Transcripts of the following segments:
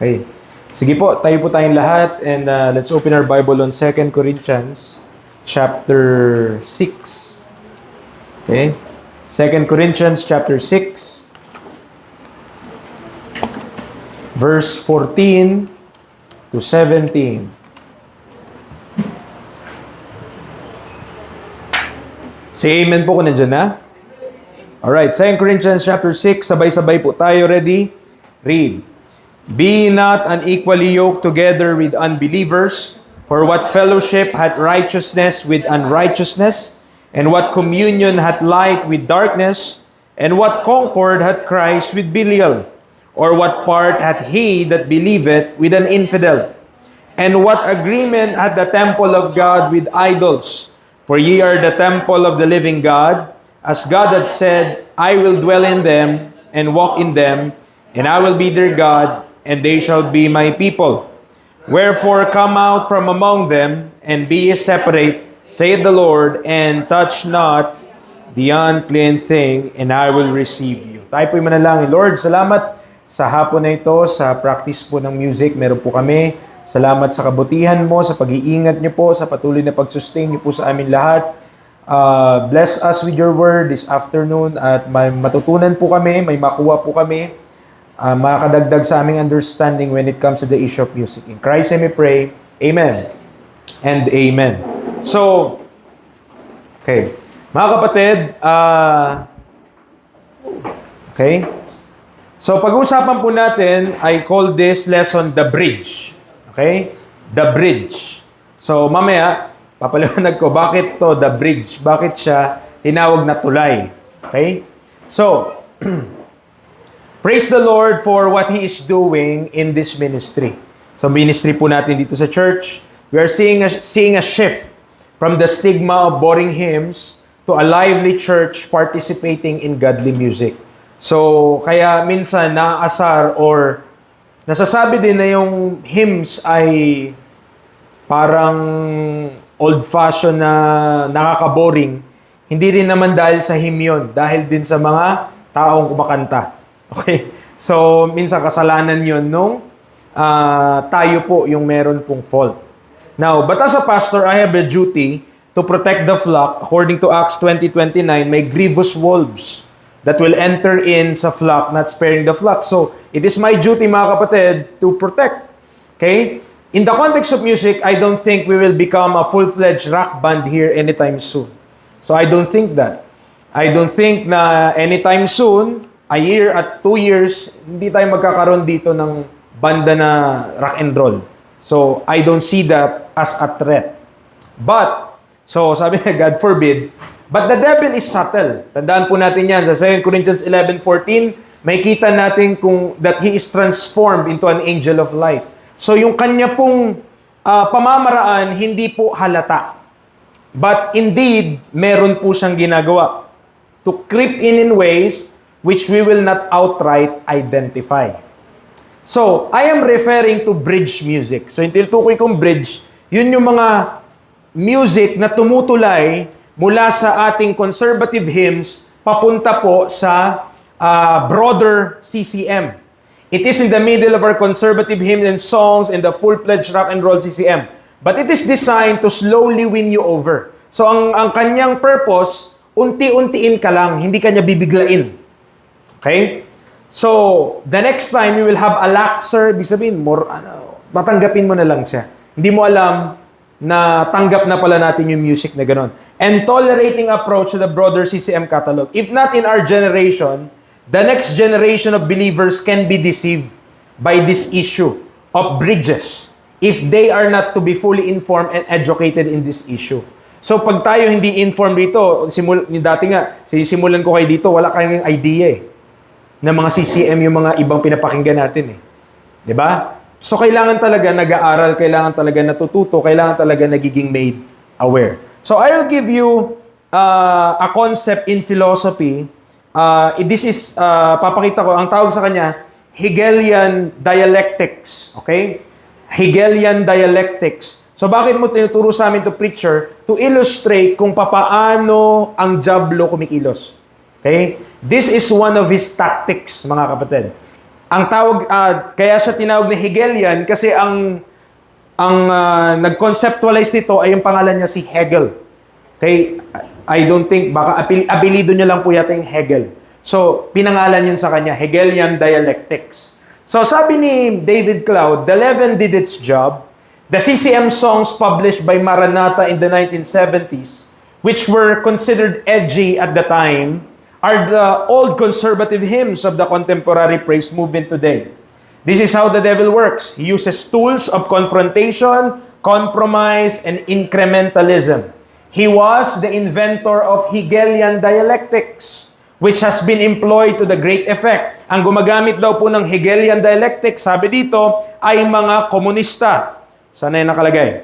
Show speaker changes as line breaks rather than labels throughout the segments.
Okay. Sige po, tayo po tayong lahat and let's open our Bible on 2 Corinthians chapter 6. Okay? 2 Corinthians chapter 6 verse 14 to 17. Say amen po kung nandiyan na. Alright, 2 Corinthians chapter 6, sabay-sabay po tayo. Ready? Read. Be not unequally yoked together with unbelievers, for what fellowship hath righteousness with unrighteousness, and what communion hath light with darkness, and what concord hath Christ with Belial? Or what part hath he that believeth with an infidel? And what agreement hath the temple of God with idols? For ye are the temple of the living God, as God hath said, I will dwell in them, and walk in them, and I will be their God, and they shall be my people. Wherefore come out from among them, and be ye separate, saith the Lord, and touch not the unclean thing, and I will receive you. Tayo po'y manalangin. Lord, salamat sa hapon na ito, sa practice po ng music. Meron po kami. Salamat sa kabutihan mo, sa pag-iingat niyo po, sa patuloy na pag-sustain niyo po sa amin lahat. Bless us with your word this afternoon at may matutunan po kami, may makuha po kami. Makakadagdag sa aming understanding when it comes to the issue of music. In Christ I may pray. Amen and amen. So, okay. Mga kapatid, okay. So, pag-uusapan po natin, I call this lesson The Bridge. Okay? The Bridge. So, mamaya, papaliwanag ko, bakit to The Bridge? Bakit siya tinawag na tulay? Okay? So, praise the Lord for what He is doing in this ministry. So, ministry po natin dito sa church, we are seeing a shift from the stigma of boring hymns to a lively church participating in godly music. So, kaya minsan naaasar or nasasabi din na yung hymns ay parang old-fashioned na nakaka-boring. Hindi rin naman dahil sa hymn yun, dahil din sa mga taong kumakanta. Okay? So, minsan kasalanan yun nung tayo po yung meron pong fault. Now, but as a pastor, I have a duty to protect the flock. According to Acts 20:29, may grievous wolves that will enter in sa flock, not sparing the flock. So, it is my duty, mga kapatid, to protect. Okay? In the context of music, I don't think we will become a full-fledged rock band here anytime soon. So, I don't think that. I don't think na anytime soon, a year at 2 years, hindi tayo magkakaroon dito ng banda na rock and roll. So, I don't see that as a threat. But, so sabi niya, God forbid, but the devil is subtle. Tandaan po natin yan. Sa 2 Corinthians 11:14, may kita natin kung that he is transformed into an angel of light. So, yung kanya pong pamamaraan, hindi po halata. But indeed, meron po siyang ginagawa to creep in ways which we will not outright identify. So, I am referring to bridge music. So, yung tinutukoy kong bridge, yun yung mga music na tumutulay mula sa ating conservative hymns papunta po sa broader CCM. It is in the middle of our conservative hymns and songs and the full-fledged rock and roll CCM. But it is designed to slowly win you over. So, ang kanyang purpose, unti-untiin ka lang, hindi kanya bibiglain. Okay? So, the next time you will have a laxer, ibig sabihin, tatanggapin mo na lang siya. Hindi mo alam na tanggap na pala natin yung music na gano'n. And tolerating approach to the broader CCM catalog. If not in our generation, the next generation of believers can be deceived by this issue of bridges if they are not to be fully informed and educated in this issue. So, pag tayo hindi informed dito, dati nga, sisimulan ko kayo dito, wala kayong idea na mga CCM yung mga ibang pinapakinggan natin eh. 'Di ba? So, kailangan talaga nag-aaral, kailangan talaga natututo, kailangan talaga nagiging made aware. So, I will give you a concept in philosophy. This is, papakita ko, ang tawag sa kanya, Hegelian dialectics. Okay? Hegelian dialectics. So, bakit mo tinuturo sa amin to preacher? To illustrate kung papaano ang diablo kumikilos. Okay? This is one of his tactics, mga kapatid. Ang tawag, kaya siya tinawag na Hegelian kasi ang nag-conceptualize nito ay yung pangalan niya si Hegel. Okay? I don't think, baka abilido niya lang po yata yung Hegel. So, pinangalan yun sa kanya, Hegelian dialectics. So, sabi ni David Cloud, the leaven did its job. The CCM songs published by Maranatha in the 1970s, which were considered edgy at the time, are the old conservative hymns of the contemporary praise movement today. This is how the devil works. He uses tools of confrontation, compromise, and incrementalism. He was the inventor of Hegelian dialectics, which has been employed to the great effect. Ang gumagamit daw po ng Hegelian dialectics, sabi dito, ay mga komunista. Sana yung nakalagay.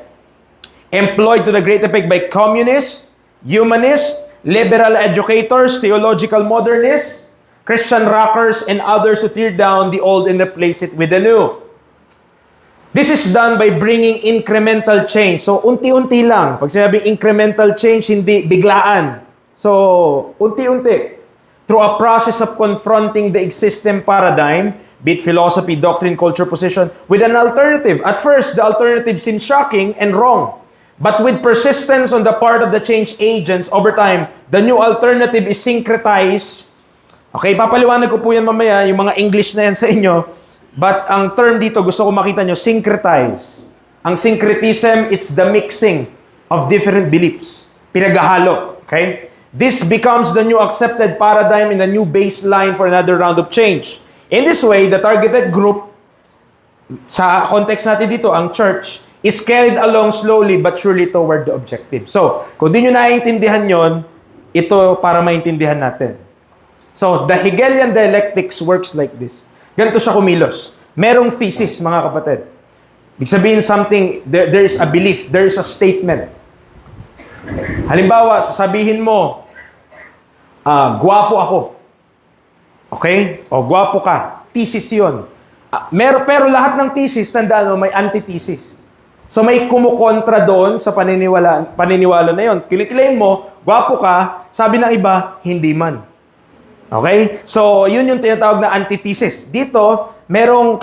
Employed to the great effect by communists, humanists, liberal educators, theological modernists, Christian rockers, and others who tear down the old and replace it with the new. This is done by bringing incremental change. So, unti-unti lang. Pag sinabing incremental change, hindi biglaan. So, unti-unti. Through a process of confronting the existing paradigm, be it philosophy, doctrine, culture, position, with an alternative. At first, the alternative seems shocking and wrong. But with persistence on the part of the change agents, over time, the new alternative is syncretized. Okay, papaliwanag ko po yan mamaya, yung mga English na yan sa inyo. But ang term dito, gusto ko makita nyo, syncretize. Ang syncretism, it's the mixing of different beliefs. Pinaghahalo. Okay? This becomes the new accepted paradigm and the new baseline for another round of change. In this way, the targeted group, sa context natin dito, ang church, is carried along slowly but surely toward the objective. So, kung di nyo naiintindihan yon, ito para maintindihan natin. So, the Hegelian dialectics works like this. Ganito siya kumilos. Merong thesis, mga kapatid. Ibig sabihin something, there is a belief, there is a statement. Halimbawa, sasabihin mo, gwapo ako. Okay? O, gwapo ka. Thesis yun. Pero lahat ng thesis, tandaan mo, may antithesis. So, may kumukontra doon sa paniniwala na yun. Kiliklaim mo, gwapo ka, sabi ng iba, hindi man. Okay? So, yun yung tinatawag na antithesis. Dito, meron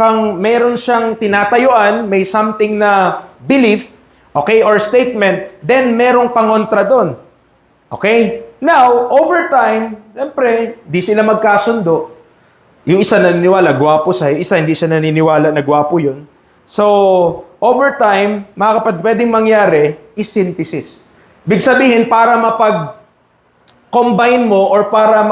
siyang tinatayuan, may something na belief, okay, or statement, then merong pangontra doon. Okay? Now, over time, siyempre, di sila magkasundo. Yung isa naniniwala, gwapo siya. Yung isa, hindi siya naniniwala na gwapo yun. So, over time, mga kapatid, pwedeng mangyari is synthesis. Big sabihin, para combine mo or para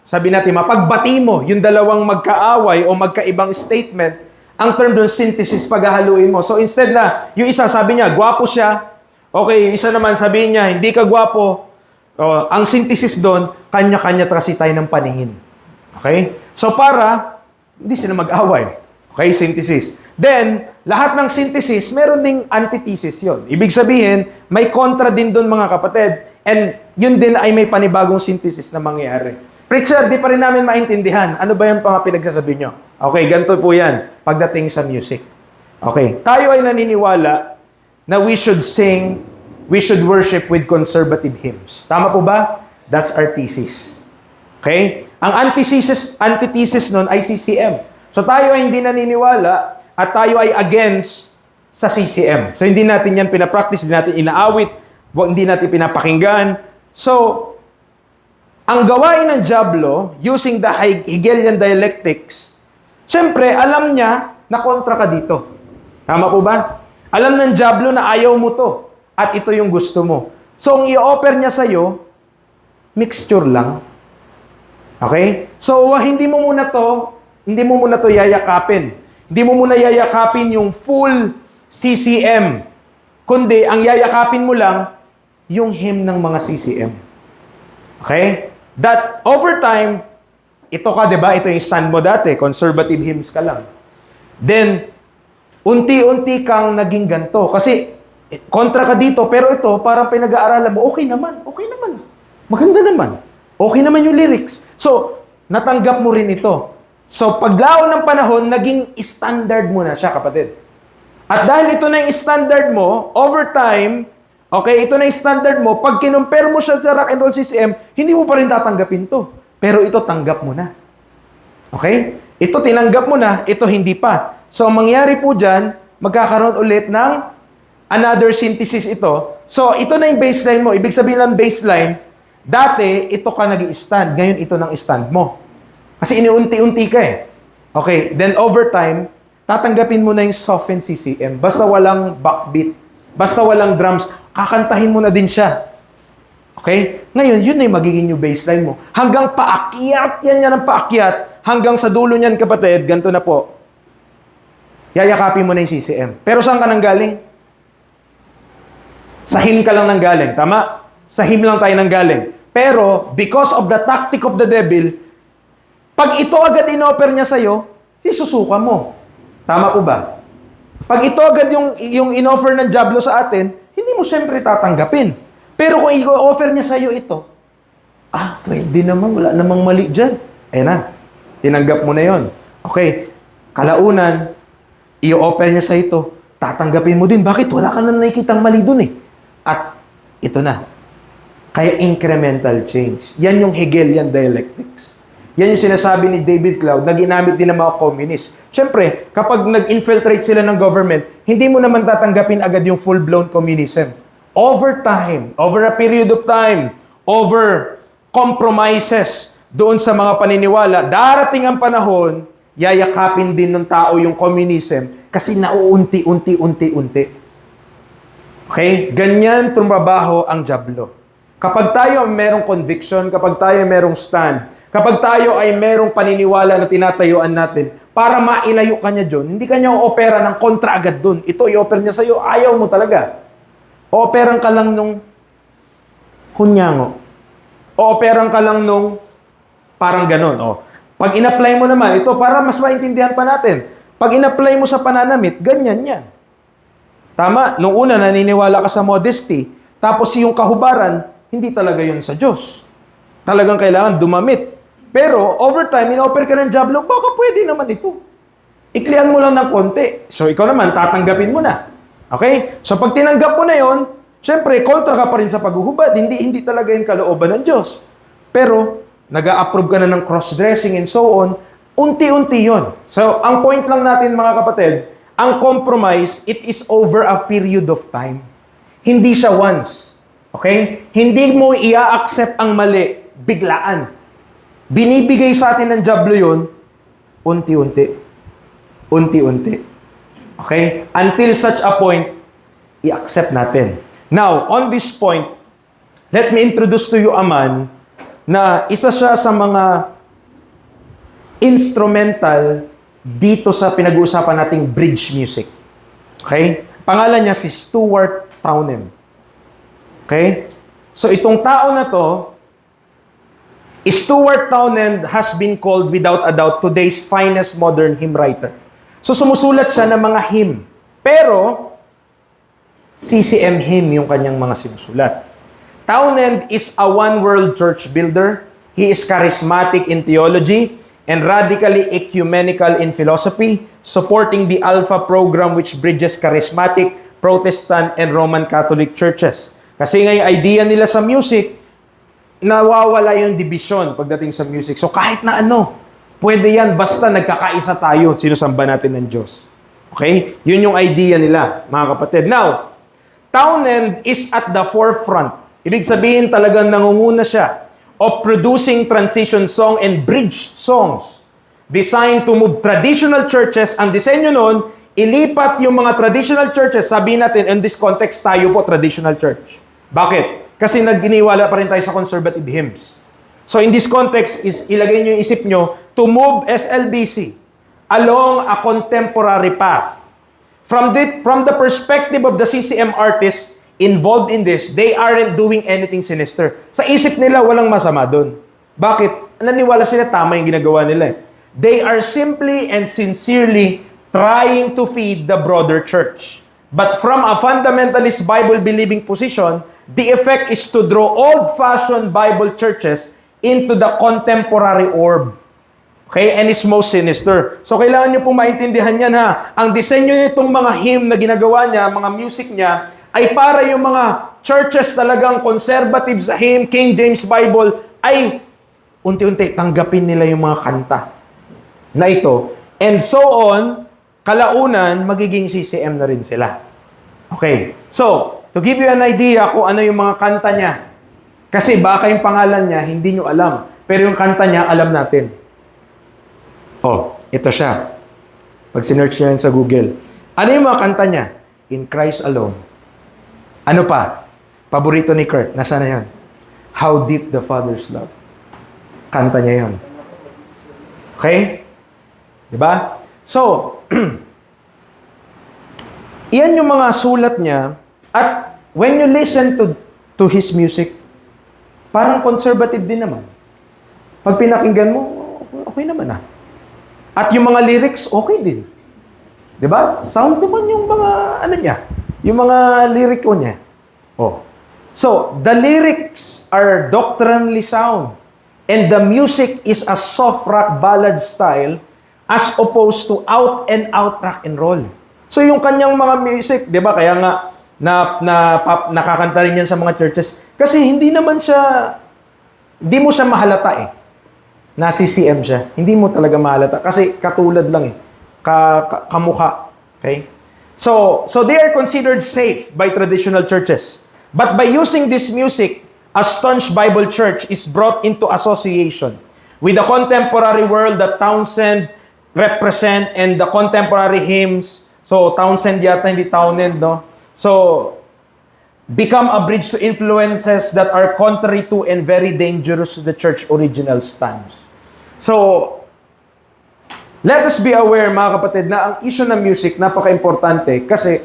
sabi natin, mapagbati mo yung dalawang magkaaway o magkaibang statement, ang term doon, synthesis, paghahaluin mo. So instead na, yung isa sabi niya, gwapo siya. Okay, yung isa naman sabihin niya, hindi ka gwapo. Ang synthesis doon, kanya-kanya kasi tayo ng paningin. Okay? So para, hindi sila mag-away. Okay, synthesis. Then, lahat ng synthesis, meron ding antithesis yon. Ibig sabihin, may kontra din doon mga kapatid. And yun din ay may panibagong synthesis na mangyayari. Preacher, di pa rin namin maintindihan. Ano ba yung mga pinagsasabi nyo? Okay, ganito po yan pagdating sa music. Okay, tayo ay naniniwala na we should sing, we should worship with conservative hymns. Tama po ba? That's our thesis. Okay? Ang antithesis nun ay CCM. So tayo ay hindi naniniwala at tayo ay against sa CCM. So hindi natin yan pinapractice, hindi natin inaawit, hindi natin pinapakinggan. So, ang gawain ng Diablo, using the Hegelian dialectics, siyempre, alam niya na kontra ka dito. Tama po ba? Alam ng Diablo na ayaw mo to at ito yung gusto mo. So, ang i-offer niya sa'yo, mixture lang. Okay? So, hindi mo muna to yayakapin. Hindi mo muna yayakapin yung full CCM. Kundi, ang yayakapin mo lang, yung hymn ng mga CCM. Okay? That over time, ito ka, di ba? Ito yung stand mo dati. Conservative hymns ka lang. Then, unti-unti kang naging ganto. Kasi, kontra ka dito, pero ito, parang pinag-aaralan mo, okay naman. Maganda naman. Okay naman yung lyrics. So, natanggap mo rin ito. So, paglao ng panahon, naging standard mo na siya, kapatid. At dahil ito na yung standard mo, over time, okay, ito na yung standard mo, pag kinumpare mo siya sa rock and roll CCM, hindi mo pa rin tatanggapin to. Pero ito, tanggap mo na. Okay? Ito tinanggap mo na, ito hindi pa. So, ang mangyari po dyan, magkakaroon ulit ng another synthesis ito. So, ito na yung baseline mo. Ibig sabihin ng baseline, dati, ito ka nag-i-stand. Ngayon, ito nang stand mo. Kasi iniunti-unti ka eh. Okay, then over time, tatanggapin mo na yung softened CCM. Basta walang backbeat. Basta walang drums, kakantahin mo na din siya. Okay? Ngayon, yun na yung magiging new baseline mo. Hanggang paakyat yan ang paakyat. Hanggang sa dulo niyan, kapatid, ganito na po. Yayakapin mo na yung CCM. Pero saan ka nang galing? Sa hymn ka lang nang galing. Tama? Sa hymn lang tayo nang galing. Pero, because of the tactic of the devil, pag ito agad in-offer niya sa'yo, isusuka mo. Tama po ba? Pag ito agad yung in-offer ng Diablo sa atin, hindi mo siyempre tatanggapin. Pero kung i-offer niya sa'yo ito, pwede naman, wala namang mali dyan. Na, tinanggap mo na yon. Okay, kalaunan, i-offer niya sa ito, tatanggapin mo din. Bakit? Wala ka na nakikitang mali dun eh. At ito na. Kaya incremental change. Yan yung Hegelian dialectics. Yan yung sinasabi ni David Cloud na ginamit din ng mga communist. Siyempre, kapag nag-infiltrate sila ng government, hindi mo naman tatanggapin agad yung full-blown communism. Over time, over a period of time, over compromises doon sa mga paniniwala, darating ang panahon, yayakapin din ng tao yung communism kasi nauunti-unti-unti-unti. Okay? Ganyan trumabaho ang Diablo. Kapag tayo merong conviction, kapag tayo merong stand, kapag tayo ay merong paniniwala na tinatayuan natin, para mailayo ka niya dyan, hindi ka niya o-opera ng kontra agad dun. Ito, i-offer niya sa'yo, ayaw mo talaga. O-operan ka lang nung hunyango. O-operan ka lang nung parang ganon. Pag in-apply mo naman, ito, para mas maintindihan pa natin. Pag in-apply mo sa pananamit, ganyan yan. Tama, nung una naniniwala ka sa modesty, tapos yung kahubaran, hindi talaga yun sa Diyos. Talagang kailangan dumamit. Pero, over time, in-offer ka ng Diablo, baka pwede naman ito. Iklian mo lang ng konti. So, ikaw naman, tatanggapin mo na. Okay? So, pag tinanggap mo na yon, syempre, kontra ka pa rin sa paghuhubad. Hindi talaga yung kalooban ng Diyos. Pero, nag-a-approve ka na ng cross-dressing and so on, unti-unti yon. So, ang point lang natin, mga kapatid, ang compromise, it is over a period of time. Hindi siya once. Okay? Hindi mo i-accept ang mali, biglaan. Binibigay sa atin ng Diablo yun, unti-unti. Unti-unti. Okay? Until such a point, i-accept natin. Now, on this point, let me introduce to you a man na isa siya sa mga instrumental dito sa pinag-uusapan nating bridge music. Okay? Pangalan niya si Stuart Townend. Okay? So, itong tao na to, Stuart Townend has been called without a doubt today's finest modern hymn writer. So sumusulat siya ng mga hymn. Pero CCM hymn yung kanyang mga sinusulat. Townend is a one-world church builder. He is charismatic in theology and radically ecumenical in philosophy, supporting the Alpha program which bridges charismatic, Protestant, and Roman Catholic churches. Kasi nga yung idea nila sa music, nawawala yung division pagdating sa music. So kahit na ano, pwede yan basta nagkakaisa tayo, sinusamba natin ng Diyos. Okay? Yun yung idea nila, mga kapatid. Now, Townend is at the forefront. Ibig sabihin talagang nangunguna siya of producing transition song and bridge songs designed to move traditional churches. Ang disenyo nun, ilipat yung mga traditional churches. Sabihin natin, in this context, tayo po traditional church. Bakit? Kasi nagginiwala pa rin tayo sa conservative hymns. So in this context, is ilagay nyo yung isip nyo to move SLBC along a contemporary path. From the perspective of the CCM artists involved in this, they aren't doing anything sinister. Sa isip nila, walang masama doon. Bakit? Naniwala sila tama yung ginagawa nila. They are simply and sincerely trying to feed the broader church. But from a fundamentalist Bible-believing position, the effect is to draw old-fashioned Bible churches into the contemporary orb. Okay? And it's most sinister. So, kailangan nyo pong maintindihan yan ha. Ang disenyo nitong mga hymn na ginagawa niya, mga music niya, ay para yung mga churches talagang conservative sa hymn, King James Bible, ay unti-unti tanggapin nila yung mga kanta. na ito. And so on, kalaunan, magiging CCM na rin sila. Okay. So, to give you an idea kung ano yung mga kanta niya. Kasi baka yung pangalan niya, hindi nyo alam. Pero yung kanta niya, alam natin. Oh, ito siya. Pag sinearch nyo yan sa Google. Ano yung mga kanta niya? In Christ Alone. Ano pa? Paborito ni Kurt. Nasaan na yan? How Deep the Father's Love. Kanta niya yon. Okay? Diba? So, iyan yung mga sulat niya. At when you listen to his music, parang conservative din naman. Pag pinakinggan mo, okay naman ah. At yung mga lyrics, okay din. Diba? Sound naman yung mga, ano niya, yung mga lyriko niya. Oh. So, the lyrics are doctrinally sound. And the music is a soft rock ballad style as opposed to out and out rock and roll. So, yung kanyang mga music, diba? Kaya nga, nakakanta rin yan sa mga churches. Kasi hindi naman siya, hindi mo siya mahalata eh. Na CCM siya. Hindi mo talaga mahalata. Kasi katulad lang eh. Kamukha. Okay? So they are considered safe by traditional churches. But by using this music, a staunch Bible church is brought into association with the contemporary world that Townsend represent and the contemporary hymns. So Townsend yata, hindi Townend, no? So, become a bridge to influences that are contrary to and very dangerous to the church original stands. So, let us be aware, mga kapatid, na ang issue ng music, napaka-importante kasi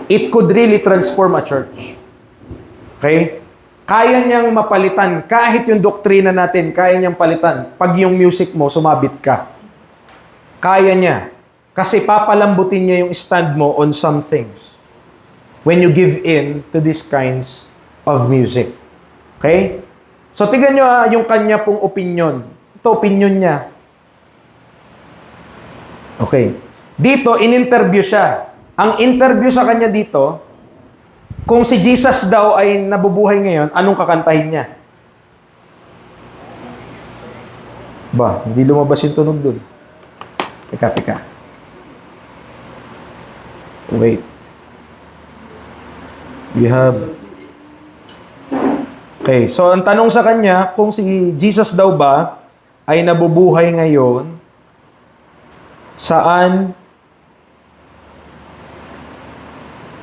it could really transform a church. Okay? Kaya niyang mapalitan. Kahit yung doktrina natin, kaya niyang palitan. Pag yung music mo, sumabit ka. Kaya niya. Kasi papalambutin niya yung stand mo on some things when you give in to these kinds of music. Okay? So, tignan nyo yung kanya pong opinion. Ito, opinion niya. Okay. Dito, in-interview siya. Ang interview sa kanya dito, kung si Jesus daw ay nabubuhay ngayon, anong kakantahin niya? Ba, hindi lumabas yung tunog dun. Teka. Wait. We have... Okay, so ang tanong sa kanya, kung si Jesus daw ba ay nabubuhay ngayon, saan?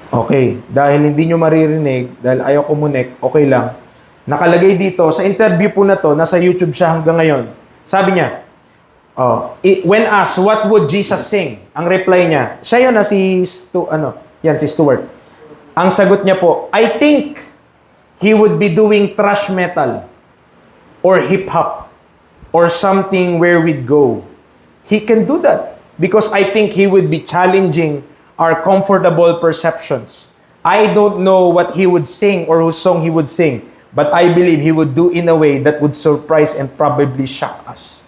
Okay, dahil hindi nyo maririnig, dahil ayaw kumunik, okay lang. Nakalagay dito, sa interview po na to, nasa YouTube siya hanggang ngayon. Sabi niya, when asked, what would Jesus sing? Ang reply niya, siya yun na si Stuart. Ang sagot niya po, I think he would be doing thrash metal or hip-hop or something where we'd go. He can do that because I think he would be challenging our comfortable perceptions. I don't know what he would sing or whose song he would sing, but I believe he would do in a way that would surprise and probably shock us.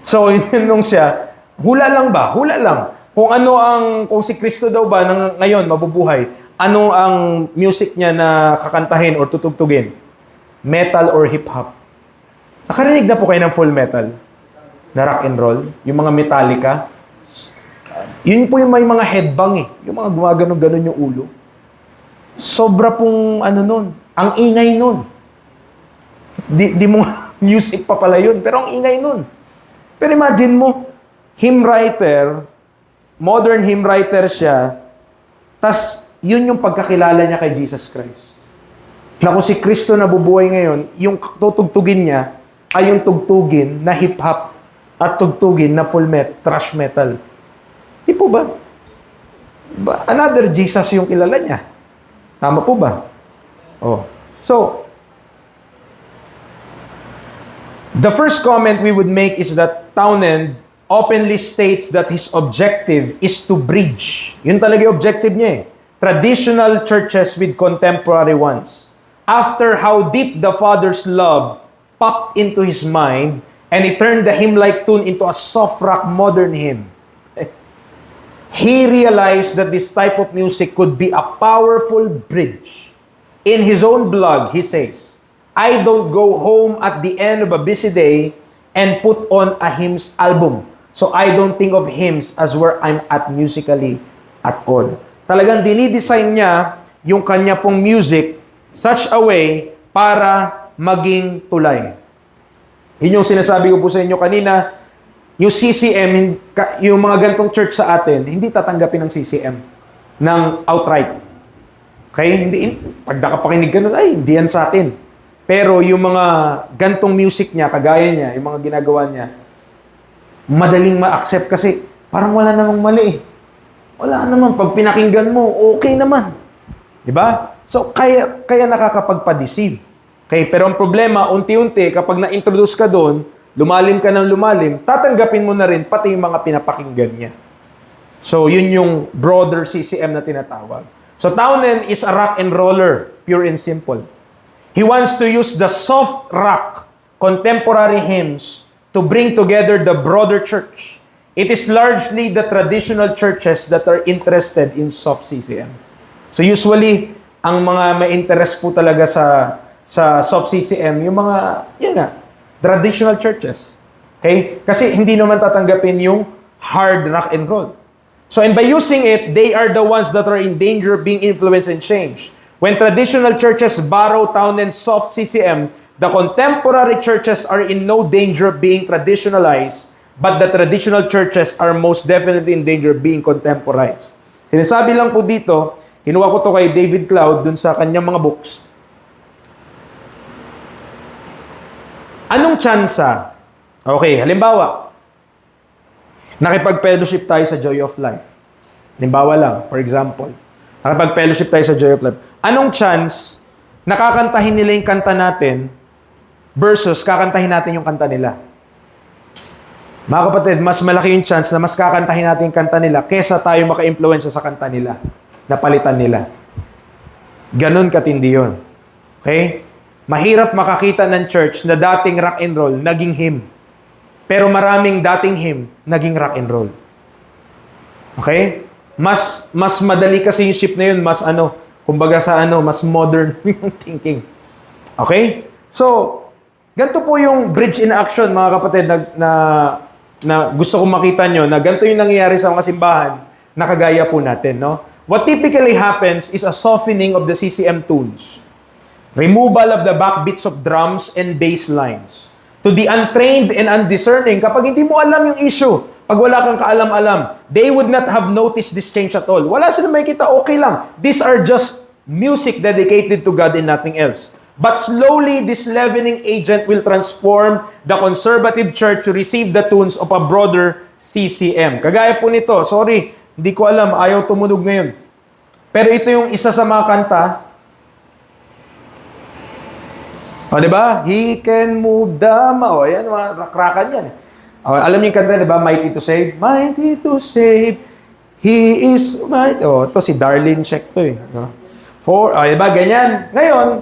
So, yun siya, hula lang ba? Hula lang. Kung si Kristo daw ba ngayon mabubuhay, ano ang music niya na kakantahin or tutugtugin? Metal or hip-hop? Nakarinig na po kayo ng full metal? Na rock and roll? Yung mga Metallica? Yun po yung may mga headbang eh. Yung mga gumaganon-ganon yung ulo. Sobra pong nun. Ang ingay nun. Di mo music pa pala yun. Pero ang ingay nun. Pero imagine mo, hymn writer, modern hymn writer siya, tas yun yung pagkakilala niya kay Jesus Christ. Na kung si Kristo na bubuhay ngayon, yung tutugtugin niya ay yung tugtugin na hip-hop at tugtugin na thrash metal. Di po ba? Another Jesus yung kilala niya. Tama po ba? Oh. So, the first comment we would make is that Townend openly states that his objective is to bridge. Yun talaga yung objective niya eh. Traditional churches with contemporary ones. After How Deep the Father's Love popped into his mind and he turned the hymn-like tune into a soft rock modern hymn, he realized that this type of music could be a powerful bridge. In his own blog, he says, I don't go home at the end of a busy day and put on a hymns album. So I don't think of hymns as where I'm at musically at all. Talagang dinidesign niya yung kanya pong music such a way para maging tulay. Yun yung sinasabi ko po sa inyo kanina, yung CCM, yung mga gantong church sa atin, hindi tatanggapin ng CCM ng outright. Okay? Hindi, pag nakapakinig ka nun, ay, hindi yan sa atin. Pero yung mga gantong music niya, kagaya niya, yung mga ginagawa niya, madaling ma-accept kasi parang wala namang mali eh. Wala naman. Pag pinakinggan mo, okay naman. Diba? So, kaya nakakapagpa-deceive. Okay? Pero ang problema, unti-unti, kapag na-introduce ka doon, lumalim ka ng lumalim, tatanggapin mo na rin pati yung mga pinapakinggan niya. So, yun yung broader CCM na tinatawag. So, Townend is a rock and roller, pure and simple. He wants to use the soft rock, contemporary hymns to bring together the broader church. It is largely the traditional churches that are interested in soft CCM. So, usually, ang mga may interest po talaga sa soft CCM, yung mga, yan nga, traditional churches. Okay? Kasi hindi naman tatanggapin yung hard rock and roll. So, and by using it, they are the ones that are in danger of being influenced and changed. When traditional churches borrow Townend's soft CCM, the contemporary churches are in no danger of being traditionalized, but the traditional churches are most definitely in danger of being contemporized. Sinasabi lang po dito, kinuha ko to kay David Cloud dun sa kanyang mga books. Anong tsansa? Okay, halimbawa, nakipag-fellowship tayo sa Joy of Life. Halimbawa lang, for example. Nakipag-fellowship tayo sa Joy of Life. Anong chance nakakantahin nila yung kanta natin versus kakantahin natin yung kanta nila? Mga kapatid, mas malaki yung chance na mas kakantahin natin yung kanta nila kesa tayo maka-influensya sa kanta nila, na palitan nila. Ganon katindi yun. Okay? Mahirap makakita ng church na dating rock and roll, naging hymn. Pero maraming dating hymn, naging rock and roll. Okay? Mas madali kasi yung shift na yun, mas kumbaga sa mas modern yung thinking. Okay? So, ganito po yung bridge in action, mga kapatid, na gusto kong makita nyo, na ganito yung nangyayari sa mga simbahan, na kagaya po natin, no? What typically happens is a softening of the CCM tunes. Removal of the backbeats of drums and bass lines. To the untrained and undiscerning, kapag hindi mo alam yung issue, pag wala kang kaalam-alam, they would not have noticed this change at all. Wala silang makikita, okay lang. These are just music dedicated to God and nothing else. But slowly, this leavening agent will transform the conservative church to receive the tunes of a broader CCM. Kagaya po nito, sorry, hindi ko alam, ayaw tumunog ngayon. Pero ito yung isa sa mga kanta. O, diba? He can move the mountain. O, ayan, mga rakrakan yan. O, alam niyo yung kanta, diba? Mighty to save. Mighty to save. He is mighty. O, ito si Darlene Check to eh. O, diba? Ganyan. Ngayon,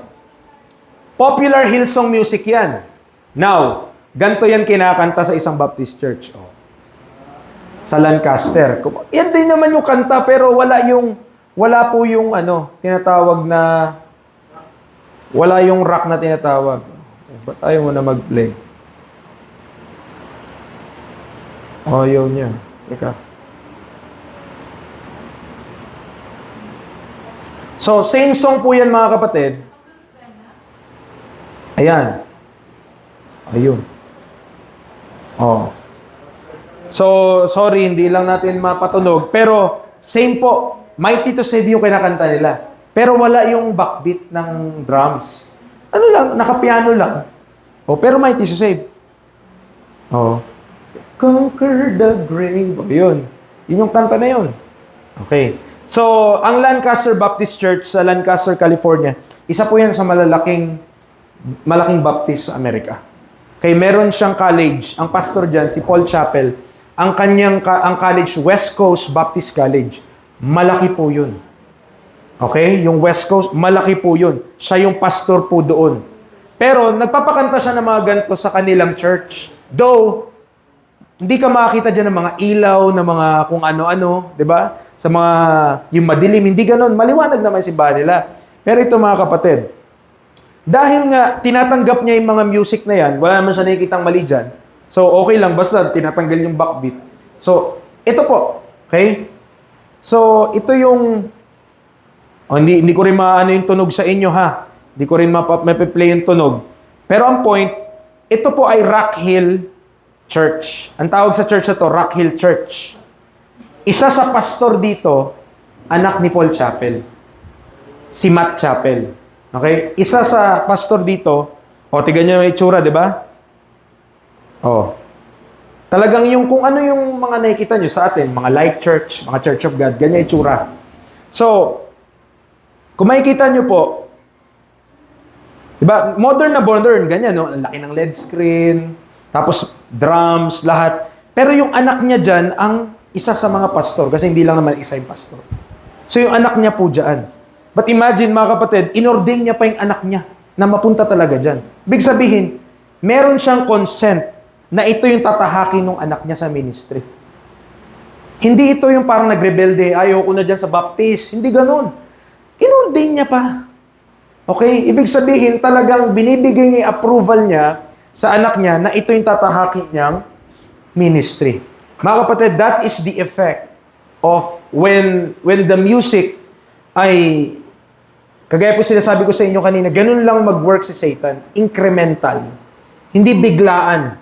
popular Hillsong music yan. Now, ganito yan kinakanta sa isang Baptist church. O, sa Lancaster. Yan din naman yung kanta, pero wala po yung tinatawag na wala yung rock na tinatawag. Ba't ayaw mo na mag-play? Ayaw niya. Teka. So, same song po yan, mga kapatid. Ayan. Ayun. Oh. So, sorry, hindi lang natin mapatunog. Pero, same po. Mighty to Save yung kinakanta nila. Pero wala yung backbeat ng drums. Ano lang, nakapiano lang. Oh, pero mighty to save. Oh. Conquer the grave. Oh, yun. Yun yung kanta na yun. Okay. So, ang Lancaster Baptist Church sa Lancaster, California, isa po yan sa malaking Baptist sa Amerika. Okay, meron siyang college. Ang pastor dyan, si Paul Chappell, ang college, West Coast Baptist College. Malaki po yun. Okay? Yung West Coast, malaki po yun. Siya yung pastor po doon. Pero, nagpapakanta siya ng mga ganito sa kanilang church. Though, hindi ka makakita dyan ng mga ilaw, ng mga kung ano-ano, di ba? Sa mga, yung madilim, hindi ganun. Maliwanag naman si nila. Pero ito mga kapatid, dahil nga tinatanggap niya yung mga music na yan, wala naman siya nakikitang mali dyan, So, okay lang, basta tinatanggal yung backbeat. So, ito po. Okay? So, ito yung... Oh, hindi ko rin maano yung tunog sa inyo, ha? Hindi ko rin mape-play yung tunog. Pero ang point, ito po ay Rock Hill Church. Ang tawag sa church na to, Rock Hill Church. Isa sa pastor dito, anak ni Paul Chappell. Si Matt Chappell. Okay? Isa sa pastor dito, tignan nyo yung itsura, di ba? Talagang yung kung ano yung mga nakikita nyo sa atin, mga Light Church, mga Church of God, ganyan itsura. So, kung makikita nyo po, di ba, modern na modern, ganyan, no? Ang laki ng LED screen, tapos drums, lahat. Pero yung anak niya dyan, ang isa sa mga pastor, kasi hindi lang naman isa yung pastor. So, yung anak niya po dyan. But imagine, mga kapatid, inordain niya pa yung anak niya na mapunta talaga dyan. Big sabihin, meron siyang consent na ito yung tatahakin ng anak niya sa ministry. Hindi ito yung parang nagrebelde, ayaw ko na dyan sa baptist. Hindi ganun. Inordain niya pa. Okay? Ibig sabihin, talagang binibigay niya approval niya sa anak niya na ito yung tatahakin niyang ministry. Mga kapatid, that is the effect of when the music ay, kagaya po sinasabi ko sa inyo kanina, ganun lang mag-work si Satan. Incremental. Hindi biglaan.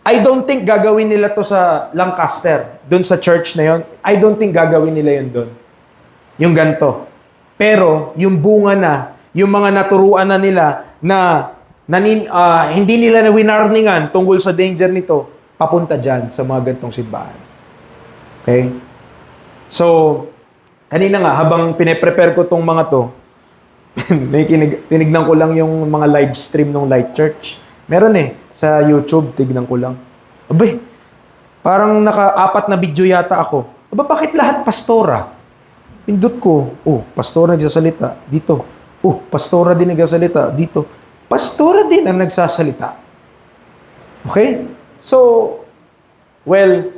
I don't think gagawin nila to sa Lancaster, doon sa church na yon. I don't think gagawin nila yon doon. Yung ganto. Pero, yung bunga na, yung mga naturuan na nila na hindi nila na winarningan tungkol sa danger nito, papunta dyan sa mga gantong simbahan. Okay? So, kanina nga, habang pine-prepare ko tong mga to, tinignan ko lang yung mga live stream ng Light Church. Meron sa YouTube, tignan ko lang. Abay, parang naka-4 na video yata ako. Bakit lahat pastora? Pindot ko, pastora nagsasalita dito. Pastora din nagsasalita dito. Pastora din ang nagsasalita. Okay? So, well,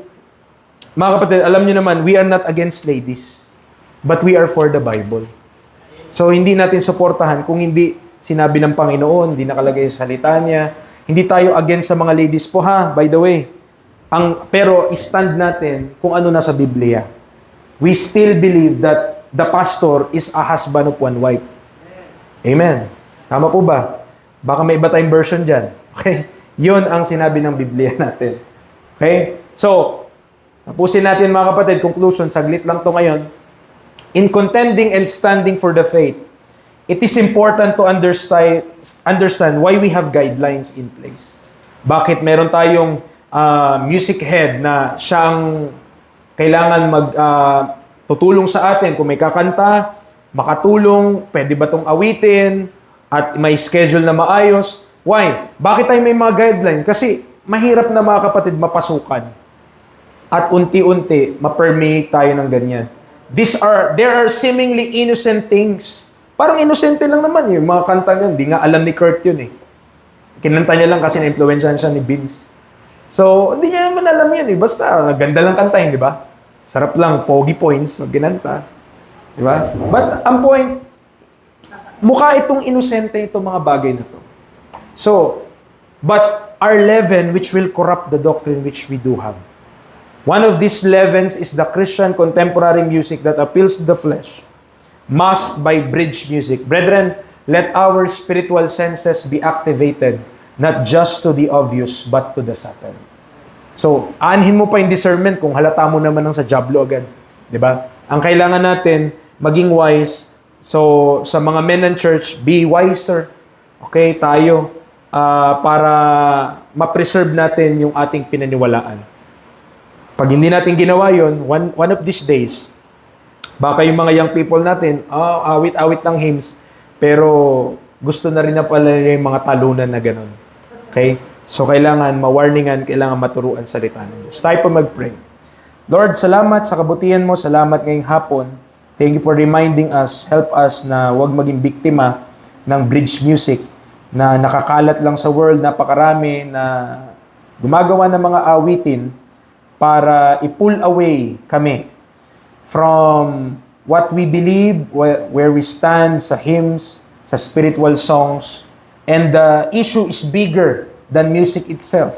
mga kapatid, alam niyo naman, we are not against ladies, but we are for the Bible. So, hindi natin suportahan kung hindi sinabi ng Panginoon, hindi nakalagay sa salita niya. Hindi tayo against sa mga ladies po, ha, by the way. Pero stand natin kung ano nasa Biblia. We still believe that the pastor is a husband of one wife. Amen. Tama po ba? Baka may iba tayong version dyan. Okay? Yun ang sinabi ng Biblia natin. Okay? So, tapusin natin mga kapatid. Conclusion, saglit lang to ngayon. In contending and standing for the faith, it is important to understand why we have guidelines in place. Bakit meron tayong music head na siyang kailangan tutulong sa atin kung may kakanta, makatulong, pwede ba itong awitin, at may schedule na maayos. Why? Bakit tayo may mga guideline? Kasi mahirap na mga kapatid mapasukan. At unti-unti, ma-permeate tayo ng ganyan. There are seemingly innocent things. Parang inosente lang naman yung mga kanta niyan. Hindi nga alam ni Kurt yun Kinanta niya lang kasi na-influensyahan siya ni Vince. So, hindi niya naman alam yun Basta, ganda lang kantahin, di ba? Sarap lang, pogi points, ginanta. Di ba? But, ang point, mukha itong inosente itong mga bagay na to. So, but our leaven which will corrupt the doctrine which we do have. One of these leavens is the Christian contemporary music that appeals to the flesh, masked by bridge music. Brethren, let our spiritual senses be activated, not just to the obvious, but to the subtle. So, aanhin mo pa yung discernment kung halata mo naman ng sa jablo agad. Di ba? Ang kailangan natin, maging wise. So, sa mga men and church, be wiser. Okay, tayo. Para ma-preserve natin yung ating pinaniwalaan. Pag hindi natin ginawa yun, one of these days, baka yung mga young people natin, awit-awit ng hymns, pero gusto na rin na pala yung mga talunan na gano'n. Okay? So, kailangan ma-warningan, kailangan maturuan salita ng Diyos. Tayo po mag-pray. Lord, salamat sa kabutihan mo, salamat ngayong hapon. Thank you for reminding us, help us na huwag maging biktima ng bridge music na nakakalat lang sa world, napakarami na gumagawa ng mga awitin para i-pull away kami from what we believe, where we stand sa hymns, sa spiritual songs, and the issue is bigger than music itself.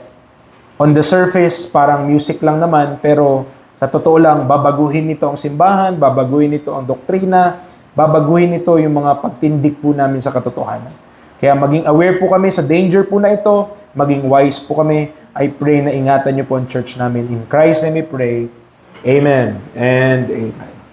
On the surface, parang music lang naman, pero sa totoo lang, babaguhin nito ang simbahan, babaguhin nito ang doktrina, babaguhin nito yung mga pagtindig po namin sa katotohanan. Kaya maging aware po kami sa danger po na ito, maging wise po kami. I pray na ingatan niyo po ang church namin. In Christ name we pray. Amen and amen.